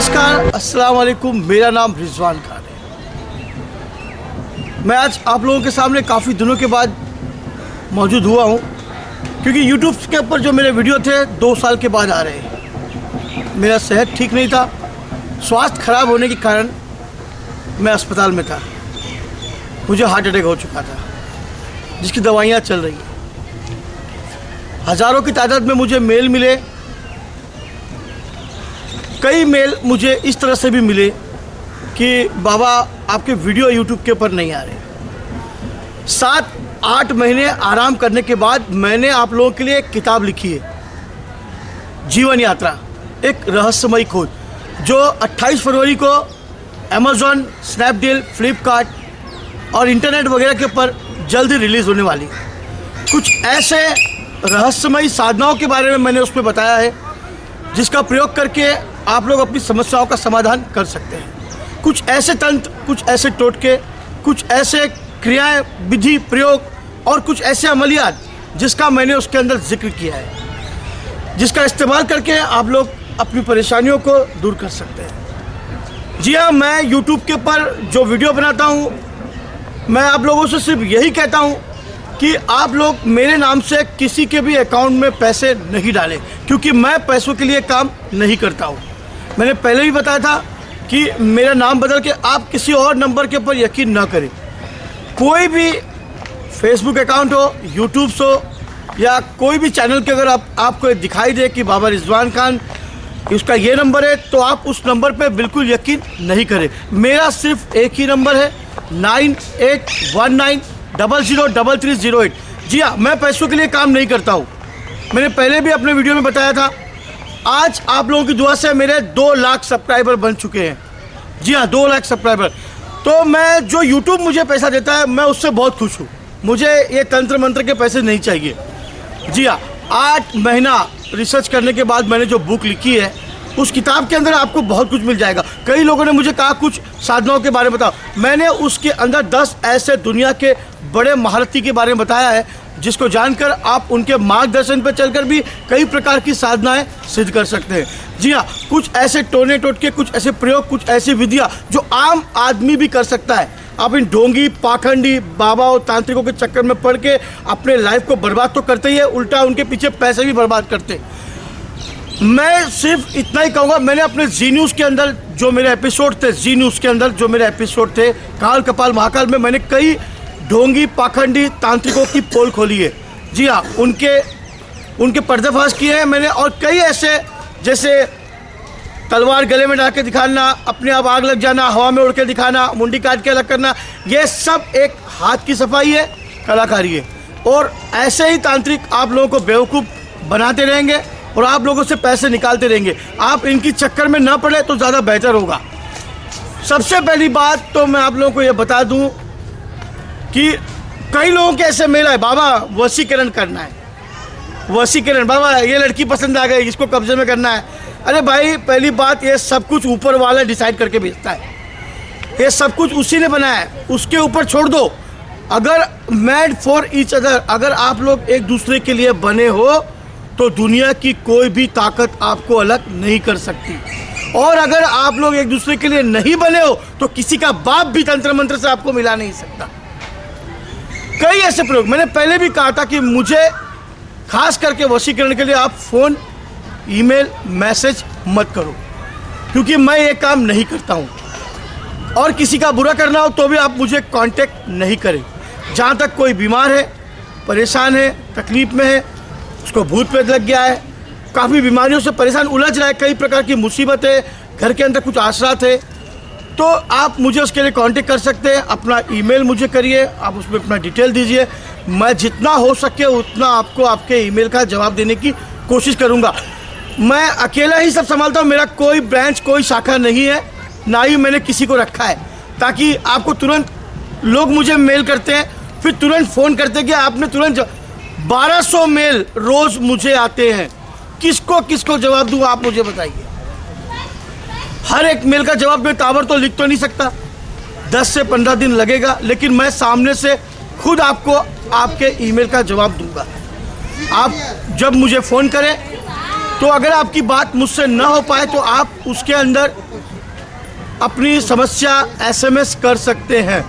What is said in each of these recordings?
नमस्कार, अस्सलाम वालेकुम। मेरा नाम रिजवान खान है। मैं आज आप लोगों के सामने काफ़ी दिनों के बाद मौजूद हुआ हूँ, क्योंकि यूट्यूब के ऊपर जो मेरे वीडियो थे 2 साल के बाद आ रहे हैं। मेरा सेहत ठीक नहीं था, स्वास्थ्य खराब होने के कारण मैं अस्पताल में था। मुझे हार्ट अटैक हो चुका था, जिसकी दवाइयाँ चल रही हैं। हज़ारों की तादाद में मुझे मेल मिले। कई मेल मुझे इस तरह से भी मिले कि बाबा आपके वीडियो यूट्यूब के ऊपर नहीं आ रहे। 7-8 महीने आराम करने के बाद मैंने आप लोगों के लिए एक किताब लिखी है, जीवन यात्रा, एक रहस्यमयी खोज, जो 28 फरवरी को अमेज़ॉन, स्नैपडील, फ्लिपकार्ट और इंटरनेट वगैरह के ऊपर जल्द ही रिलीज़ होने वाली है। कुछ ऐसे रहस्यमयी साधनाओं के बारे में मैंने उसमें बताया है, जिसका प्रयोग करके आप लोग अपनी समस्याओं का समाधान कर सकते हैं। कुछ ऐसे तंत्र, कुछ ऐसे टोटके, कुछ ऐसे क्रियाएं, विधि, प्रयोग और कुछ ऐसे अमलियात जिसका मैंने उसके अंदर जिक्र किया है, जिसका इस्तेमाल करके आप लोग अपनी परेशानियों को दूर कर सकते हैं। जी हाँ, मैं यूट्यूब के ऊपर जो वीडियो बनाता हूँ, मैं आप लोगों से सिर्फ यही कहता हूँ कि आप लोग मेरे नाम से किसी के भी अकाउंट में पैसे नहीं डालें, क्योंकि मैं पैसों के लिए काम नहीं करता हूँ। मैंने पहले भी बताया था कि मेरा नाम बदल के आप किसी और नंबर के ऊपर यकीन ना करें। कोई भी फेसबुक अकाउंट हो, यूट्यूब हो, या कोई भी चैनल के अगर आपको दिखाई दे कि बाबा रिजवान खान उसका ये नंबर है, तो आप उस नंबर पे बिल्कुल यकीन नहीं करें। मेरा सिर्फ एक ही नंबर है, 9819003308। जी हाँ, मैं पैसों के लिए काम नहीं करता हूँ। मैंने पहले भी अपने वीडियो में बताया था। आज आप लोगों की दुआ से मेरे 2 लाख सब्सक्राइबर बन चुके हैं। जी हाँ, 2 लाख सब्सक्राइबर। तो मैं जो यूट्यूब मुझे पैसा देता है, मैं उससे बहुत खुश हूँ। मुझे ये तंत्र मंत्र के पैसे नहीं चाहिए। जी हाँ, 8 महीना रिसर्च करने के बाद मैंने जो बुक लिखी है, उस किताब के अंदर आपको बहुत कुछ मिल जाएगा। कई लोगों ने मुझे कहा कुछ साधनाओं के बारे में बताओ। मैंने उसके अंदर 10 ऐसे दुनिया के बड़े महारथी के बारे में बताया है, जिसको जानकर आप उनके मार्गदर्शन पर चलकर भी कई प्रकार की साधनाएं सिद्ध कर सकते हैं। जी हाँ, कुछ ऐसे टोने टोटके, कुछ ऐसे प्रयोग, कुछ ऐसी विधियाँ जो आम आदमी भी कर सकता है। आप इन ढोंगी, पाखंडी, बाबा और तांत्रिकों के चक्कर में पड़ के अपने लाइफ को बर्बाद तो करते ही है, उल्टा उनके पीछे पैसे भी बर्बाद करते हैं। मैं सिर्फ इतना ही कहूँगा, मैंने अपने जी न्यूज़ के अंदर जो मेरे एपिसोड थे, जी न्यूज़ के अंदर जो मेरे एपिसोड थे, काल कपाल महाकाल में, मैंने कई ढोंगी, पाखंडी, तांत्रिकों की पोल खोली है। जी हाँ, उनके पर्दाफाश किए हैं मैंने। और कई ऐसे, जैसे तलवार गले में डाल के दिखाना, अपने आप आग लग जाना, हवा में उड़ के दिखाना, मुंडी काट के अलग करना, ये सब एक हाथ की सफाई है, कलाकारी है। और ऐसे ही तांत्रिक आप लोगों को बेवकूफ़ बनाते रहेंगे और आप लोगों से पैसे निकालते रहेंगे। आप इनकी चक्कर में ना पड़े तो ज़्यादा बेहतर होगा। सबसे पहली बात तो मैं आप लोगों को ये बता दूं कि कई लोगों के ऐसे मेल है, बाबा वशीकरण करना है, वशीकरण, बाबा ये लड़की पसंद आ गई, इसको कब्जे में करना है। अरे भाई, पहली बात, ये सब कुछ ऊपर वाला डिसाइड करके भेजता है। ये सब कुछ उसी ने बनाया है, उसके ऊपर छोड़ दो। अगर मेड फॉर ईच अदर, अगर आप लोग एक दूसरे के लिए बने हो, तो दुनिया की कोई भी ताकत आपको अलग नहीं कर सकती। और अगर आप लोग एक दूसरे के लिए नहीं बने हो, तो किसी का बाप भी तंत्र मंत्र से आपको मिला नहीं सकता। कई ऐसे प्रयोग मैंने पहले भी कहा था कि मुझे खास करके वशीकरण के लिए आप फ़ोन, ईमेल, मैसेज मत करो, क्योंकि मैं ये काम नहीं करता हूँ। और किसी का बुरा करना हो तो भी आप मुझे कांटेक्ट नहीं करें। जहाँ तक कोई बीमार है, परेशान है, तकलीफ़ में है, उसको भूत प्रेत लग गया है, काफ़ी बीमारियों से परेशान, उलझ रहा है, कई प्रकार की मुसीबतें, घर के अंदर कुछ आसरात है, तो आप मुझे उसके लिए कांटेक्ट कर सकते हैं। अपना ईमेल मुझे करिए, आप उसमें अपना डिटेल दीजिए। मैं जितना हो सके उतना आपको आपके ईमेल का जवाब देने की कोशिश करूँगा। मैं अकेला ही सब संभालता हूँ, मेरा कोई ब्रांच, कोई शाखा नहीं है, ना ही मैंने किसी को रखा है, ताकि आपको तुरंत, लोग मुझे मेल करते हैं, फिर तुरंत फ़ोन करते हैं कि आपने तुरंत 1200 मेल रोज़ मुझे आते हैं, किसको किसको जवाब दूँ आप मुझे बताइए। हर एक मेल का जवाब मैं ताबड़ तो लिख तो नहीं सकता, 10 से 15 दिन लगेगा, लेकिन मैं सामने से खुद आपको आपके ईमेल का जवाब दूंगा। आप जब मुझे फ़ोन करें तो अगर आपकी बात मुझसे न हो पाए तो आप उसके अंदर अपनी समस्या SMS कर सकते हैं।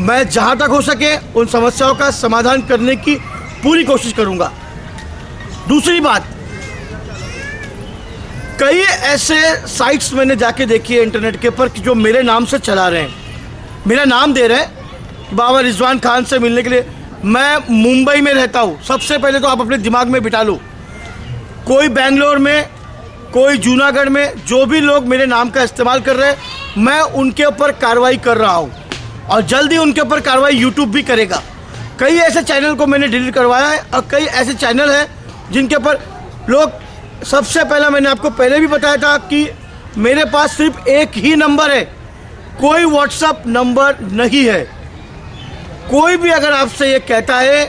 मैं जहां तक हो सके उन समस्याओं का समाधान करने की पूरी कोशिश करूंगा। दूसरी बात, कई ऐसे साइट्स मैंने जाके देखी है इंटरनेट के ऊपर कि जो मेरे नाम से चला रहे हैं, मेरा नाम दे रहे हैं बाबा रिजवान खान से मिलने के लिए। मैं मुंबई में रहता हूँ। सबसे पहले तो आप अपने दिमाग में बिठा लो, कोई बेंगलोर में, कोई जूनागढ़ में, जो भी लोग मेरे नाम का इस्तेमाल कर रहे हैं, मैं उनके ऊपर कार्रवाई कर रहा हूँ और जल्दी उनके ऊपर कार्रवाई यूट्यूब भी करेगा। कई ऐसे चैनल को मैंने डिलीट करवाया है और कई ऐसे चैनल हैं जिनके ऊपर लोग, सबसे पहला मैंने आपको पहले भी बताया था कि मेरे पास सिर्फ एक ही नंबर है, कोई व्हाट्सएप नंबर नहीं है। कोई भी अगर आपसे ये कहता है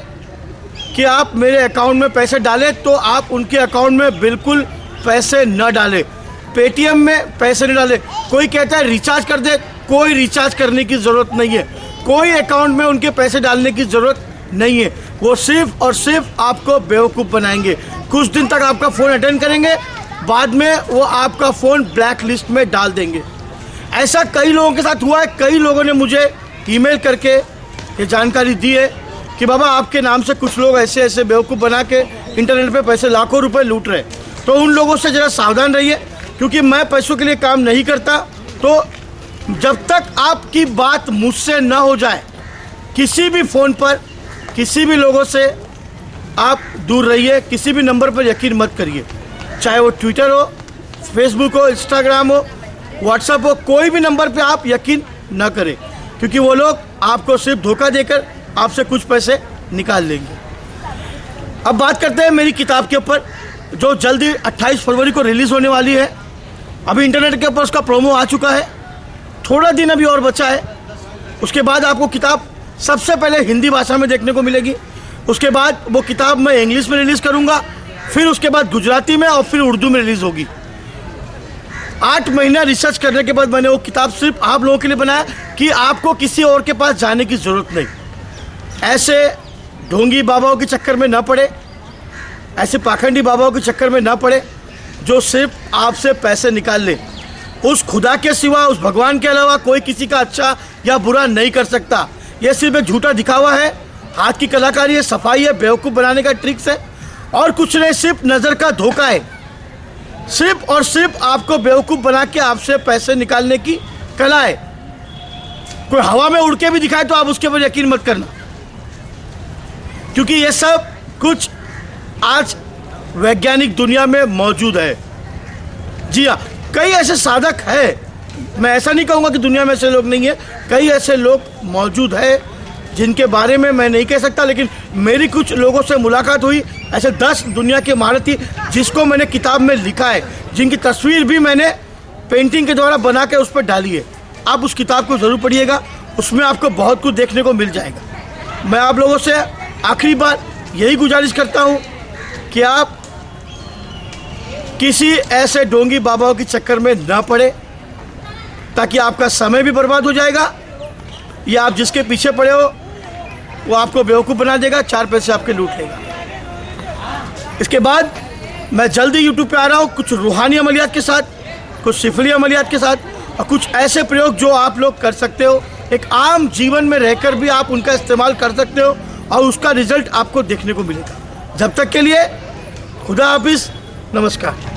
कि आप मेरे अकाउंट में पैसे डालें तो आप उनके अकाउंट में बिल्कुल पैसे न डालें, पेटीएम में पैसे नहीं डालें। कोई कहता है रिचार्ज कर दे, कोई रिचार्ज करने की ज़रूरत नहीं है, कोई अकाउंट में उनके पैसे डालने की ज़रूरत नहीं है। वो सिर्फ और सिर्फ आपको बेवकूफ़ बनाएंगे। कुछ दिन तक आपका फ़ोन अटेंड करेंगे, बाद में वो आपका फ़ोन ब्लैक लिस्ट में डाल देंगे। ऐसा कई लोगों के साथ हुआ है। कई लोगों ने मुझे ईमेल करके ये जानकारी दी है कि बाबा आपके नाम से कुछ लोग ऐसे ऐसे बेवकूफ़ बना के इंटरनेट पे पैसे लाखों रुपए लूट रहे हैं। तो उन लोगों से ज़रा सावधान रहिए, क्योंकि मैं पैसों के लिए काम नहीं करता। तो जब तक आपकी बात मुझसे न हो जाए, किसी भी फ़ोन पर किसी भी लोगों से आप दूर रहिए। किसी भी नंबर पर यकीन मत करिए, चाहे वो ट्विटर हो, फेसबुक हो, इंस्टाग्राम हो, व्हाट्सएप हो, कोई भी नंबर पे आप यकीन न करें, क्योंकि वो लोग आपको सिर्फ धोखा देकर आपसे कुछ पैसे निकाल लेंगे। अब बात करते हैं मेरी किताब के ऊपर, जो जल्दी 28 फरवरी को रिलीज़ होने वाली है। अभी इंटरनेट के ऊपर उसका प्रोमो आ चुका है, थोड़ा दिन अभी और बचा है। उसके बाद आपको किताब सबसे पहले हिंदी भाषा में देखने को मिलेगी। उसके बाद वो किताब मैं इंग्लिश में रिलीज़ करूँगा, फिर उसके बाद गुजराती में और फिर उर्दू में रिलीज़ होगी। 8 महीना रिसर्च करने के बाद मैंने वो किताब सिर्फ आप लोगों के लिए बनाया कि आपको किसी और के पास जाने की ज़रूरत नहीं, ऐसे ढोंगी बाबाओं के चक्कर में ना पड़े, ऐसे पाखंडी बाबाओं के चक्कर में ना पड़े जो सिर्फ आपसे पैसे निकाल ले। उस खुदा के सिवा, उस भगवान के अलावा कोई किसी का अच्छा या बुरा नहीं कर सकता। ये सिर्फ एक झूठा दिखावा है, हाथ की कलाकारी है, सफाई है, बेवकूफ़ बनाने का ट्रिक्स है और कुछ नहीं, सिर्फ नज़र का धोखा है। सिर्फ और सिर्फ आपको बेवकूफ़ बना के आपसे पैसे निकालने की कला है। कोई हवा में उड़ के भी दिखाए तो आप उसके ऊपर यकीन मत करना, क्योंकि ये सब कुछ आज वैज्ञानिक दुनिया में मौजूद है। जी हाँ, कई ऐसे साधक हैं, मैं ऐसा नहीं कहूँगा कि दुनिया में ऐसे लोग नहीं है, कई ऐसे लोग मौजूद हैं जिनके बारे में मैं नहीं कह सकता, लेकिन मेरी कुछ लोगों से मुलाकात हुई, ऐसे 10 दुनिया के महारथी जिसको मैंने किताब में लिखा है, जिनकी तस्वीर भी मैंने पेंटिंग के द्वारा बना के उस पर डाली है। आप उस किताब को ज़रूर पढ़िएगा, उसमें आपको बहुत कुछ देखने को मिल जाएगा। मैं आप लोगों से आखिरी बार यही गुजारिश करता हूँ कि आप किसी ऐसे ढोंगी बाबाओं के चक्कर में ना पड़े, ताकि आपका समय भी बर्बाद हो जाएगा, या आप जिसके पीछे पड़े हो वो आपको बेवकूफ़ बना देगा, 4 पैसे आपके लूट लेगा। इसके बाद मैं जल्दी यूट्यूब पे आ रहा हूँ कुछ रूहानी अमलियात के साथ, कुछ सिफली अमलियात के साथ और कुछ ऐसे प्रयोग जो आप लोग कर सकते हो, एक आम जीवन में रहकर भी आप उनका इस्तेमाल कर सकते हो और उसका रिजल्ट आपको देखने को मिलेगा। जब तक के लिए खुदा हाफिज़, नमस्कार।